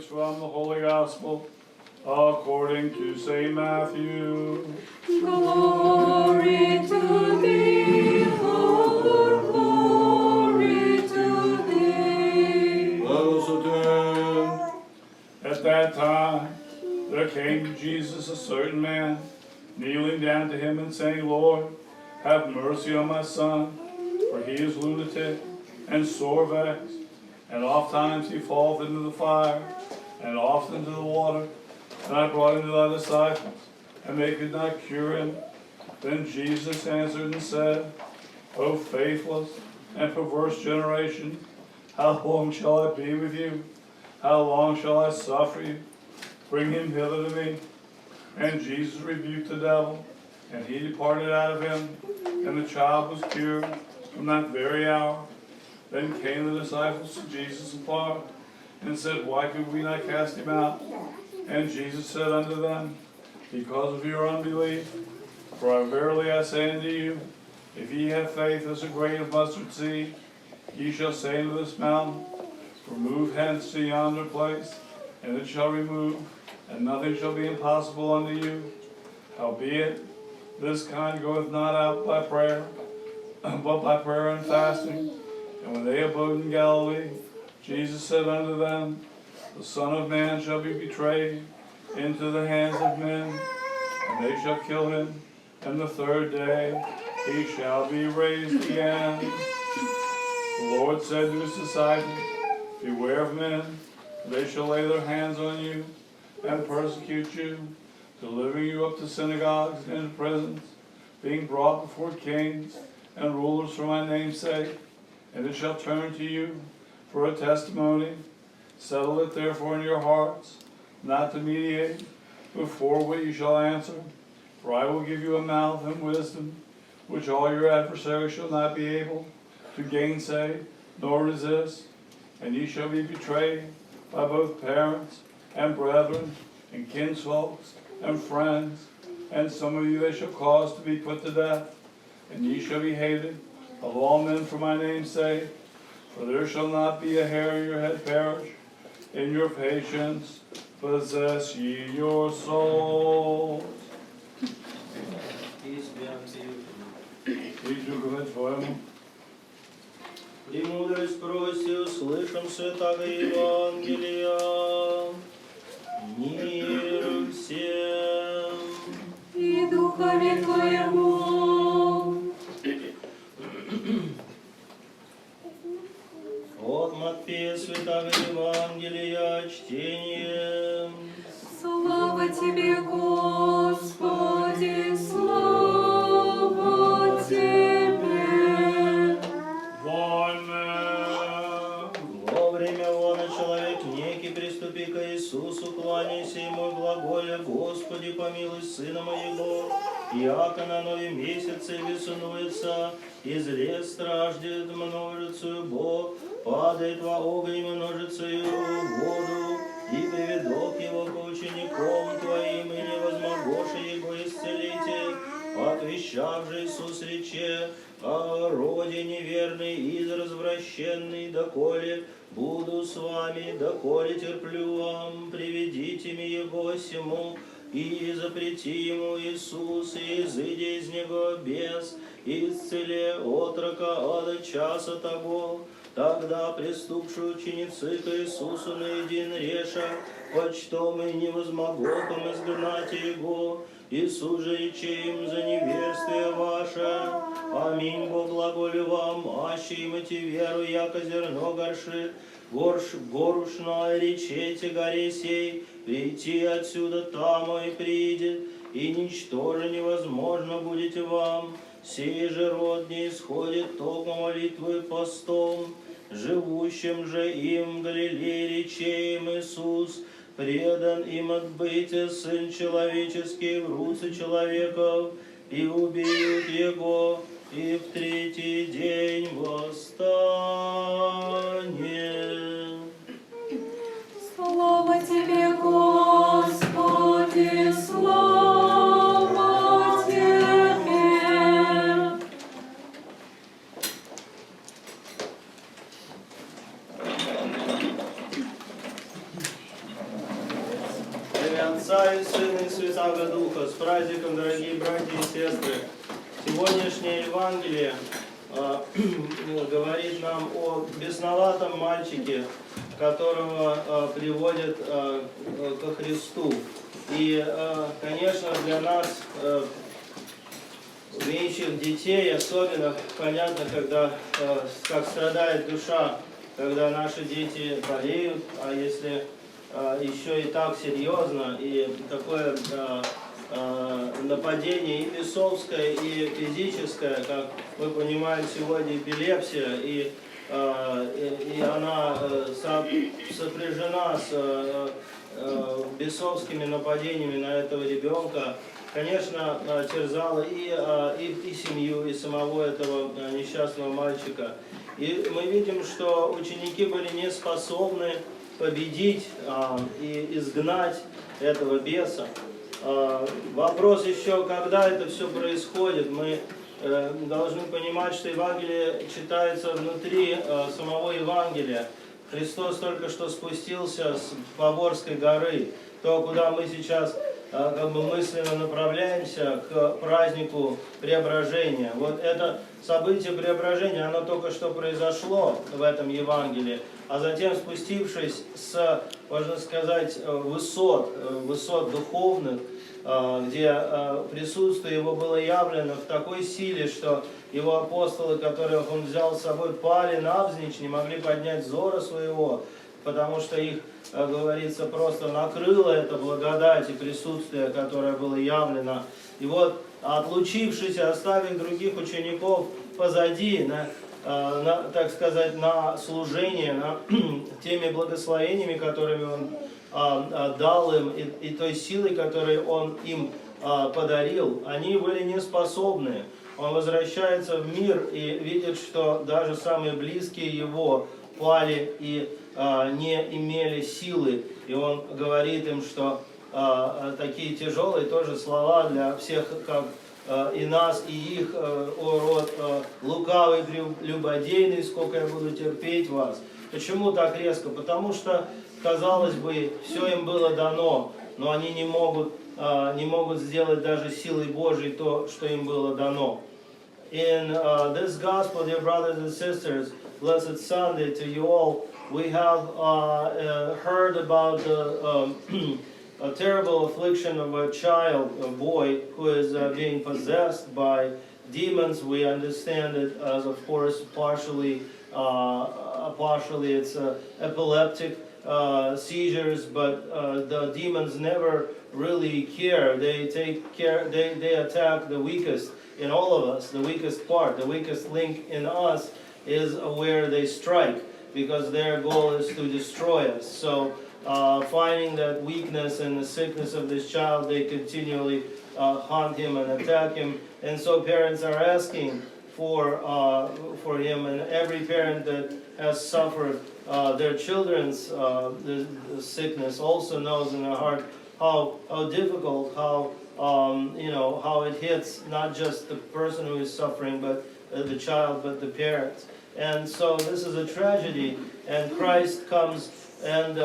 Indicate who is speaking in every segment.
Speaker 1: readings from the Holy Gospel according to St. Matthew.
Speaker 2: Glory to thee, Lord, glory to thee.
Speaker 1: Let us attend. At that time there came to Jesus a certain man, kneeling down to him and saying, Lord, have mercy on my son, for he is lunatic and sore vexed, and oft times he falleth into the fire, and oft into the water. And I brought him to thy disciples, and they could not cure him. Then Jesus answered and said, O faithless and perverse generation, how long shall I be with you? How long shall I suffer you? Bring him hither to me. And Jesus rebuked the devil, and he departed out of him, and the child was cured from that very hour. Then came the disciples to Jesus apart, and said, Why could we not cast him out? And Jesus said unto them, Because of your unbelief. For verily I say unto you, if ye have faith as a grain of mustard seed, ye shall say unto this mountain, Remove hence to yonder place, and it shall remove, and nothing shall be impossible unto you. Howbeit, this kind goeth not out by prayer, but by prayer and fasting. And when they abode in Galilee, Jesus said unto them, The Son of Man shall be betrayed into the hands of men, and they shall kill him, and the third day he shall be raised again. The Lord said to his disciples, Beware of men, for they shall lay their hands on you, and persecute you, delivering you up to synagogues and into prisons, being brought before kings and rulers for my name's sake. And it shall turn to you for a testimony. Settle it therefore in your hearts, not to mediate before what you shall answer. For I will give you a mouth and wisdom, which all your adversaries shall not be able to gainsay nor resist. And ye shall be betrayed by both parents and brethren and kinsfolks and friends, and some of you they shall cause to be put to death. And ye shall be hated of all men for my name's sake, for there shall not be a hair of your head perish. In your patience possess ye your souls.
Speaker 3: Peace be unto you.
Speaker 1: Идите к твоему.
Speaker 3: Премудрость проси, услышим святаго Евангелия. Мир всем.
Speaker 2: И духове твоему.
Speaker 3: От Матфея святаго Евангелия чтение.
Speaker 2: Слава тебе, Господи, слава тебе.
Speaker 3: Во время вона человек некий приступи к Иисусу, кланяйся ему и глаголя, Господи, помилуй сына моего, яко на нове месяце весунуется, из лес страждет множицею Бог, падает во огонь множицею воду, и приведок его к ученикам твоим, и не возмогоше его исцелите, отвещав же Иисус рече, о роде неверный и развращенный, доколе буду с вами, доколе терплю вам, приведите мне его сему, и запрети ему Иисус, и изыдя из него бес, и исцеле отрока от часа того. Тогда приступшие ученицы к Иисусу наедин реша, почтом и невозмогоком изгнать его. Иисус же рече им за неверствие ваше. Аминь, Бог глаголю вам, аще имайте веру, яко зерно горушно речете горе сей, прийти отсюда тамо и придет, и ничто же невозможно будете вам. Сей же род не исходит только молитвой и постом, живущим же им в Галилее рече им Иисус, предан им отбытие Сын Человеческий в руце человеков, и убьют Его, и в третий день восстанет.
Speaker 2: Слава тебе, Господи, слава тебе.
Speaker 3: Отца и Сына и Святаго Духа. С праздником, дорогие братья и сестры! Сегодняшнее Евангелие говорит нам о бесноватом мальчике, которого приводят ко Христу. И, конечно, для нас, имеющих детей, особенно понятно, когда как страдает душа, когда наши дети болеют, а если еще и так серьезно, и такое нападение и бесовское, и физическое, как мы понимаем сегодня, эпилепсия, и она сопряжена с бесовскими нападениями на этого ребенка, конечно, терзала и семью, и самого этого несчастного мальчика. И мы видим, что ученики были не способны победить и изгнать этого беса. Вопрос еще, когда это все происходит. Мы должны понимать, что Евангелие читается внутри самого Евангелия. Христос только что спустился с Поворской горы, то, куда мы сейчас мысленно направляемся к празднику Преображения. Вот это событие Преображения, оно только что произошло в этом Евангелии, а затем, спустившись с, можно сказать, высот духовных, где присутствие Его было явлено в такой силе, что Его апостолы, которых Он взял с собой, пали навзничь, не могли поднять взора своего, потому что их, говорится, просто накрыло это благодать и присутствие, которое было явлено. И вот, отлучившись, оставив других учеников позади, так сказать, на служение, теми благословениями, которыми Он дал им, и той силой, которую Он им подарил, они были не способны. Он возвращается в мир и видит, что даже самые близкие Его пали и не имели силы. И Он говорит им, что такие тяжелые тоже слова для всех, как и нас, и их, о род лукавый, прелюбодейный, сколько я буду терпеть вас. Почему так резко? Потому что, казалось бы, все им было дано, но они не могут сделать даже силой Божией то, что им было дано. In this gospel, dear brothers and sisters, blessed Sunday to you all, we have heard about the a terrible affliction of a child, a boy, who is being possessed by demons. We understand it as, of course, partially it's epileptic seizures, but the demons never really care. They take care. They attack the weakest in all of us. The weakest part, the weakest link in us, is where they strike, because their goal is to destroy us. So, finding that weakness and the sickness of this child, they continually haunt him and attack him. And so parents are asking for him, and every parent that has suffered their children's the sickness also knows in their heart how difficult, how it hits not just the person who is suffering, but the child, but the parents. And so this is a tragedy, and Christ comes and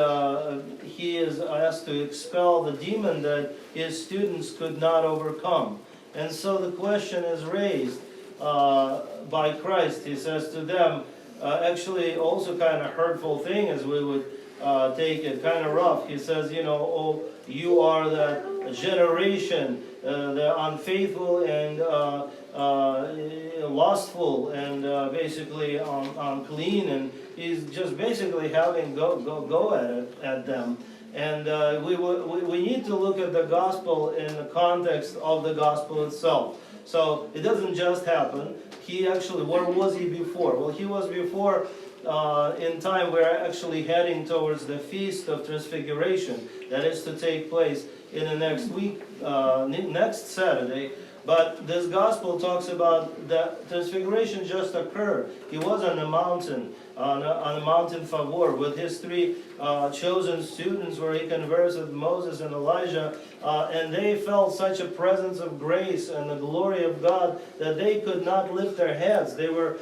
Speaker 3: He is asked to expel the demon that His students could not overcome. And so the question is raised by Christ. He says to them, actually also kind of hurtful thing, as we would take it, kind of rough. He says, oh, you are the generation, the unfaithful and lustful and basically unclean, and he's just basically having go at them. And we need to look at the gospel in the context of the gospel itself. So it doesn't just happen. He actually, where was he before? Well, he was before in time. We're actually heading towards the Feast of Transfiguration. That is to take place in the next week, next Saturday. But this gospel talks about the transfiguration just occurred. He was on the mountain, on the mountain Favor, with his three chosen students, where he conversed with Moses and Elijah, and they felt such a presence of grace and the glory of God that they could not lift their heads. They're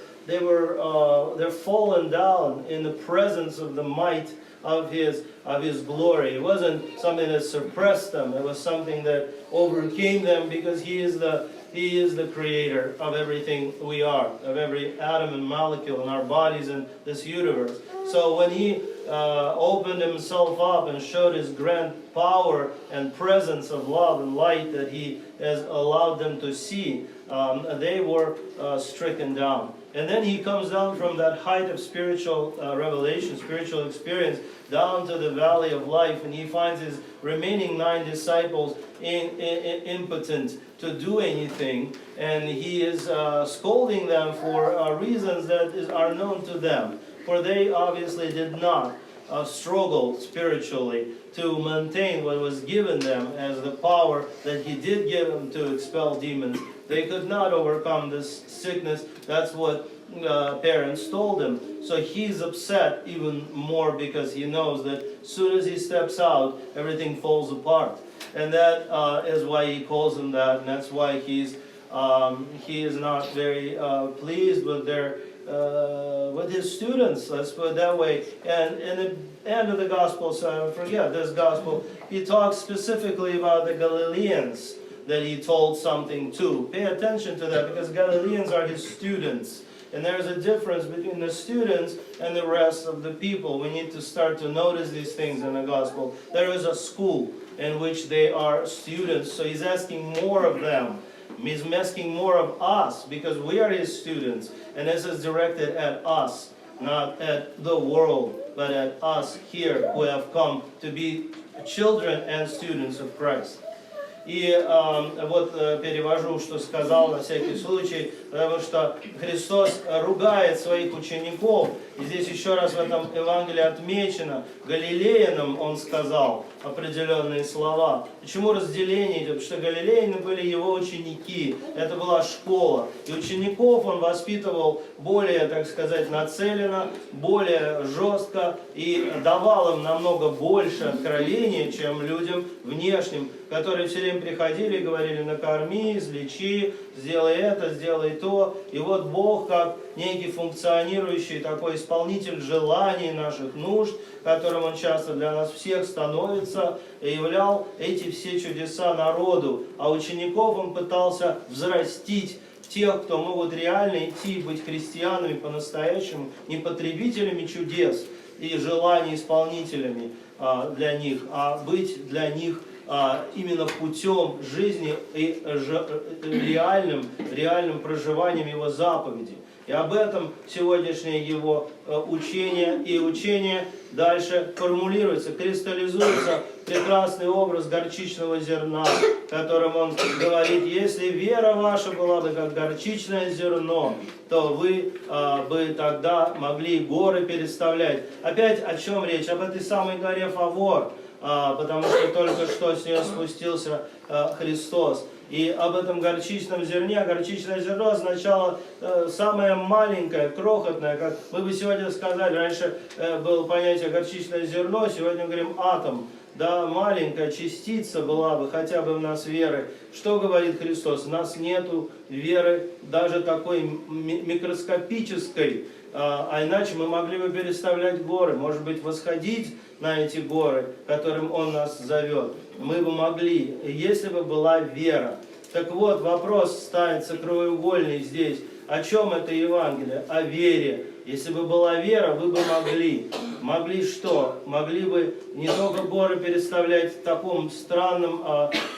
Speaker 3: fallen down in the presence of the might of his of His glory. It wasn't something that suppressed them. It was something that overcame them because He is the creator of everything we are, of every atom and molecule in our bodies and this universe. So when He opened Himself up and showed His grand power and presence of love and light that He has allowed them to see, they were stricken down. And then He comes down from that height of spiritual revelation, spiritual experience, down to the valley of life, and He finds His remaining 9 disciples impotent to do anything, and He is scolding them for reasons that are known to them. For they obviously did not struggle spiritually to maintain what was given them as the power that He did give them to expel demons. They could not overcome this sickness. That's what parents told him. So he's upset even more because he knows that as soon as he steps out, everything falls apart. And that is why he calls them that, and that's why he is not very pleased with with his students. Let's put it that way. And in the end of the gospel, so I don't forget this gospel, he talks specifically about the Galileans that he told something to. Pay attention to that, because Galileans are his students. And there's a difference between the students and the rest of the people. We need to start to notice these things in the gospel. There is a school in which they are students, so he's asking more of them. He's asking more of us because we are his students. And this is directed at us, not at the world, but at us here who have come to be children and students of Christ. И вот перевожу, что сказал на всякий случай, потому что Христос ругает своих учеников. И здесь еще раз в этом Евангелии отмечено, галилеянам Он сказал определенные слова. Почему разделение идет? Потому что галилеяне были Его ученики, это была школа. И учеников Он воспитывал более, так сказать, нацеленно, более жестко и давал им намного больше откровения, чем людям внешним, которые все время приходили и говорили: накорми, излечи, сделай это, сделай то. И вот Бог, как некий функционирующий такой исполнитель желаний наших нужд, которым Он часто для нас всех становится, являл эти все чудеса народу. А учеников Он пытался взрастить в тех, кто могут реально идти и быть христианами по-настоящему, не потребителями чудес и желаний исполнителями для них, а быть для них именно путем жизни и реальным проживанием Его заповедей. И об этом сегодняшнее Его учение. И учение дальше формулируется, кристаллизуется прекрасный образ горчичного зерна, которым Он говорит: если вера ваша была бы как горчичное зерно, то вы бы тогда могли горы переставлять. Опять о чем речь? Об этой самой горе Фавор. Потому что только что с нее спустился Христос. И об этом горчичном зерне. Горчичное зерно означало самое маленькое, крохотное, как мы бы сегодня сказали, раньше было понятие горчичное зерно, сегодня мы говорим атом. Да, маленькая частица была бы хотя бы в нас веры. Что говорит Христос? У нас нету веры даже такой микроскопической, а иначе мы могли бы переставлять горы, может быть, восходить на эти горы, которым Он нас зовет. Мы бы могли, если бы была вера. Так вот, вопрос ставится краеугольный здесь. О чем это Евангелие? О вере. Если бы была вера, вы бы могли. Могли что? Могли бы не только горы переставлять в таком странном,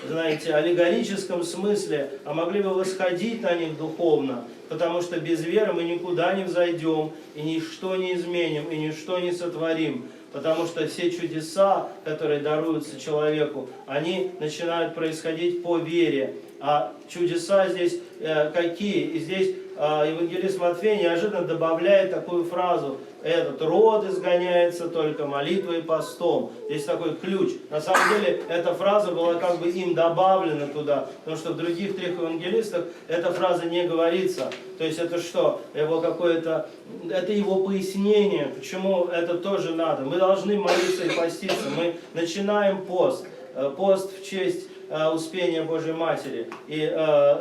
Speaker 3: знаете, аллегорическом смысле, а могли бы восходить на них духовно. Потому что без веры мы никуда не взойдем, и ничто не изменим, и ничто не сотворим. Потому что все чудеса, которые даруются человеку, они начинают происходить по вере. А чудеса здесь какие? И здесь евангелист Матфей неожиданно добавляет такую фразу: этот род изгоняется только молитвой и постом. Здесь такой ключ. На самом деле эта фраза была как бы им добавлена туда, потому что в других 3 евангелистах эта фраза не говорится. То есть это что? Это его пояснение, почему это тоже надо. Мы должны молиться и поститься. Мы начинаем пост. Пост в честь Успения Божьей Матери. И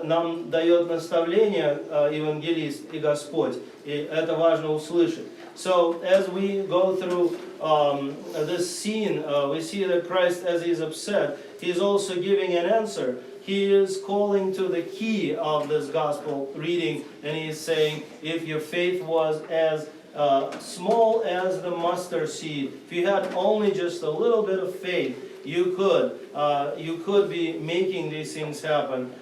Speaker 3: нам дает наставление евангелист и Господь. И это важно услышать. So as we go through this scene, we see that Christ, as he's upset, he's also giving an answer. He is calling to the key of this gospel reading, and he is saying, if your faith was as small as the mustard seed, if you had only just a little bit of faith, you could be making these things happen.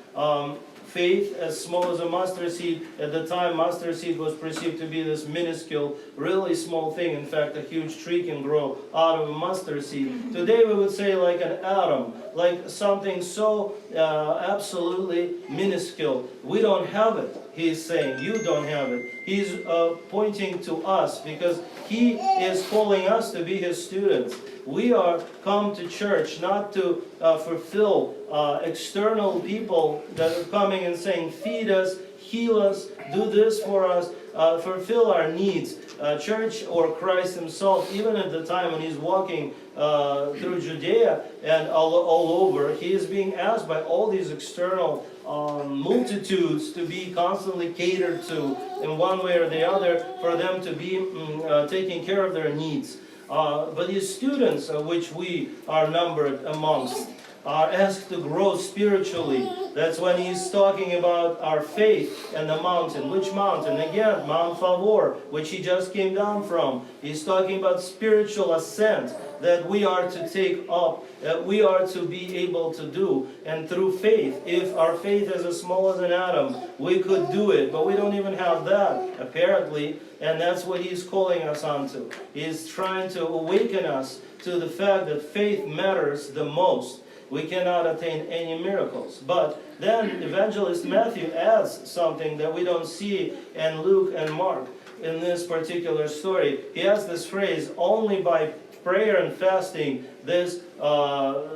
Speaker 3: Faith as small as a mustard seed. At the time, mustard seed was perceived to be this minuscule, really small thing. In fact, a huge tree can grow out of a mustard seed. Today we would say like an atom, like something so absolutely minuscule. We don't have it, he's saying. You don't have it. He's pointing to us because he is calling us to be his students. We are come to church not to fulfill external people that are coming and saying, feed us, heal us, do this for us, fulfill our needs. Church or Christ himself, even at the time when he's walking through Judea and all over, he is being asked by all these external multitudes to be constantly catered to in one way or the other, for them to be taking care of their needs. But his students, which we are numbered amongst, are asked to grow spiritually. That's when he's talking about our faith and the mountain. Which mountain? Again, Mount Favor, which he just came down from. He's talking about spiritual ascent that we are to take up, that we are to be able to do. And through faith, if our faith is as small as an atom, we could do it. But we don't even have that, apparently. And that's what he's calling us onto. He's trying to awaken us to the fact that faith matters the most. We cannot attain any miracles. But then evangelist Matthew adds something that we don't see in Luke and Mark in this particular story. He has this phrase, only by prayer and fasting, this,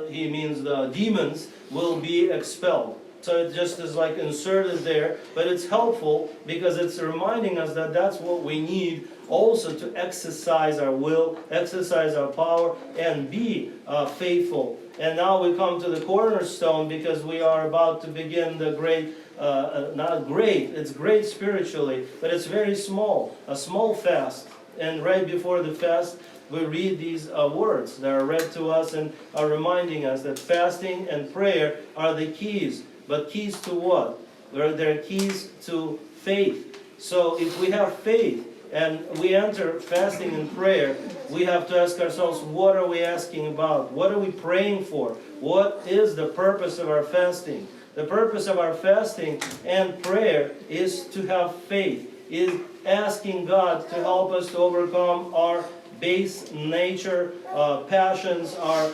Speaker 3: he means the demons, will be expelled. So it just is like inserted there, but it's helpful because it's reminding us that that's what we need also to exercise our will, exercise our power, and be faithful. And now we come to the cornerstone because we are about to begin the great, not great, it's great spiritually, but it's very small, a small fast. And right before the fast, we read these words that are read to us and are reminding us that fasting and prayer are the keys. But keys to what? They're keys to faith. So if we have faith and we enter fasting and prayer, we have to ask ourselves, what are we asking about? What are we praying for? What is the purpose of our fasting? The purpose of our fasting and prayer is to have faith, is asking God to help us to overcome our base nature, passions, our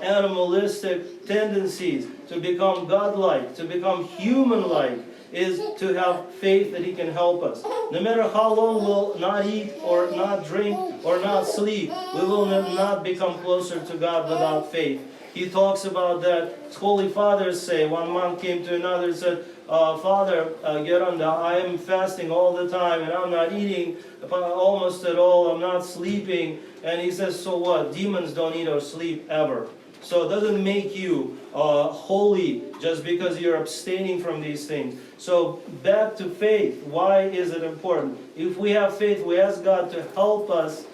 Speaker 3: animalistic tendencies, to become godlike, to become human-like, is to have faith that he can help us. No matter how long we'll not eat or not drink or not sleep, we will not become closer to God without faith. He talks about that. Holy Fathers say, one monk came to another and said, Father, Geranda, I am fasting all the time and I'm not eating almost at all, I'm not sleeping. And he says, so what? Demons don't eat or sleep ever. So it doesn't make you holy just because you're abstaining from these things. So back to faith. Why is it important? If we have faith, we ask God to help us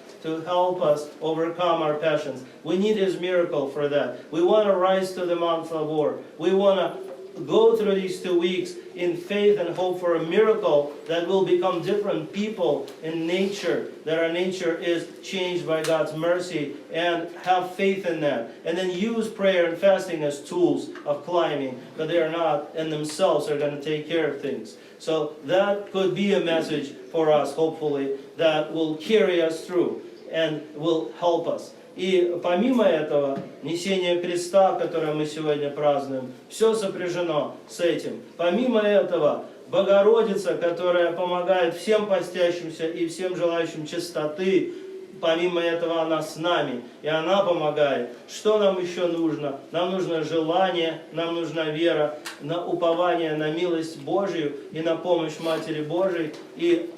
Speaker 3: overcome our passions. We need his miracle for that. We want to rise to the Mount Favor. We want to go through these 2 weeks in faith and hope for a miracle that will become different people in nature, that our nature is changed by God's mercy, and have faith in that. And then use prayer and fasting as tools of climbing, but they are not in themselves are going to take care of things. So that could be a message for us, hopefully, that will carry us through and will help us. И помимо этого, несение креста, которое мы сегодня празднуем, все сопряжено с этим. Помимо этого, Богородица, которая помогает всем постящимся и всем желающим чистоты, помимо этого она с нами, и она помогает. Что нам еще нужно? Нам нужно желание, нам нужна вера, на упование на милость Божию и на помощь Матери Божией, и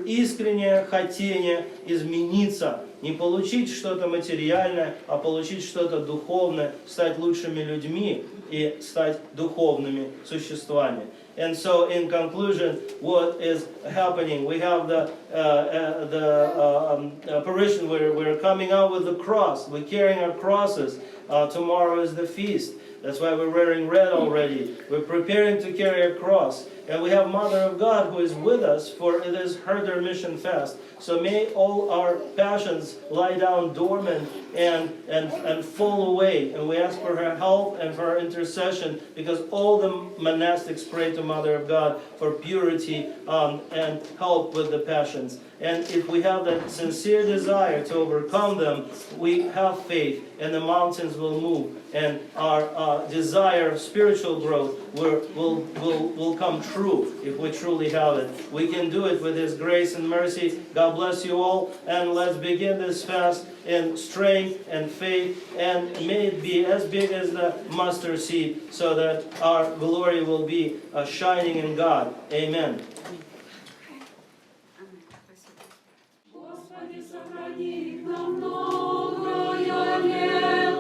Speaker 3: искреннее хотение измениться, не получить что-то материальное, а получить что-то духовное, стать лучшими людьми и стать духовными существами. And so, in conclusion, what is happening? We have the apparition where we're coming out with the cross. We're carrying our crosses. Tomorrow is the feast. That's why we're wearing red already. We're preparing to carry a cross. And we have Mother of God who is with us, for it is her mission fast. So may all our passions lie down dormant and fall away. And we ask for her help and for her intercession, because all the monastics pray to Mother of God for purity and help with the passions. And if we have that sincere desire to overcome them, we have faith, and the mountains will move, and our desire of spiritual growth will come true if we truly have it. We can do it with His grace and mercy. God bless you all, and let's begin this fast in strength and faith, and may it be as big as the mustard seed, so that our glory will be shining in God. Amen.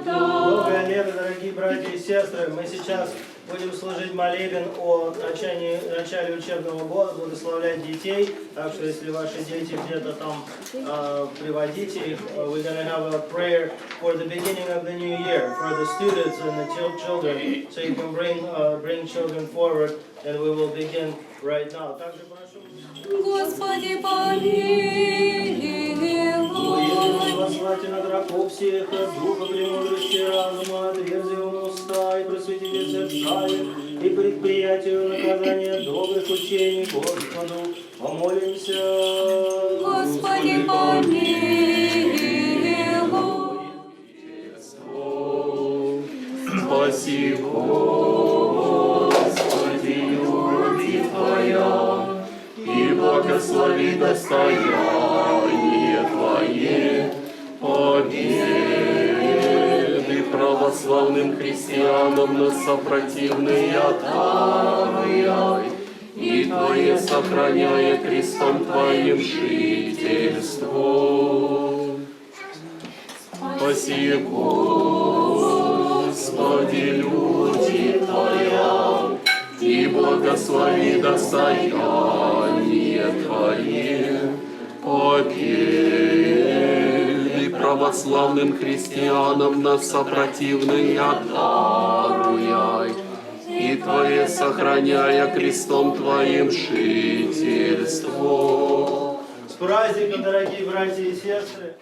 Speaker 3: Доброе лето, дорогие братья и сестры. Мы сейчас будем служить молебен о начале учебного года, благословлять детей. Так что, если ваши дети где-то там, приводите их. We're going to have a prayer for the beginning of the new year, for the students and the children. So you can bring children forward, and we will begin right now. Также прошу.
Speaker 2: Господи, помилуй.
Speaker 3: Послайте на драков всех, духа премудрости, разума, отверзи ум уста, и просветите сердца и предприятию наказания добрых учений Господу. Помолимся.
Speaker 2: Господи, помилуй.
Speaker 4: Спаси, Господи, любви Твоя, и благослови достояние Твое, победы православным христианам на сопротивные даруй, и Твое сохраняя крестом Твоим жительство. Спаси, Господи, люди Твоя, и благослови достояние Твое, победы православным христианам на сопротивные даруй, и Твое сохраняя крестом Твоим жительство.
Speaker 3: С праздником, дорогие братья и сестры!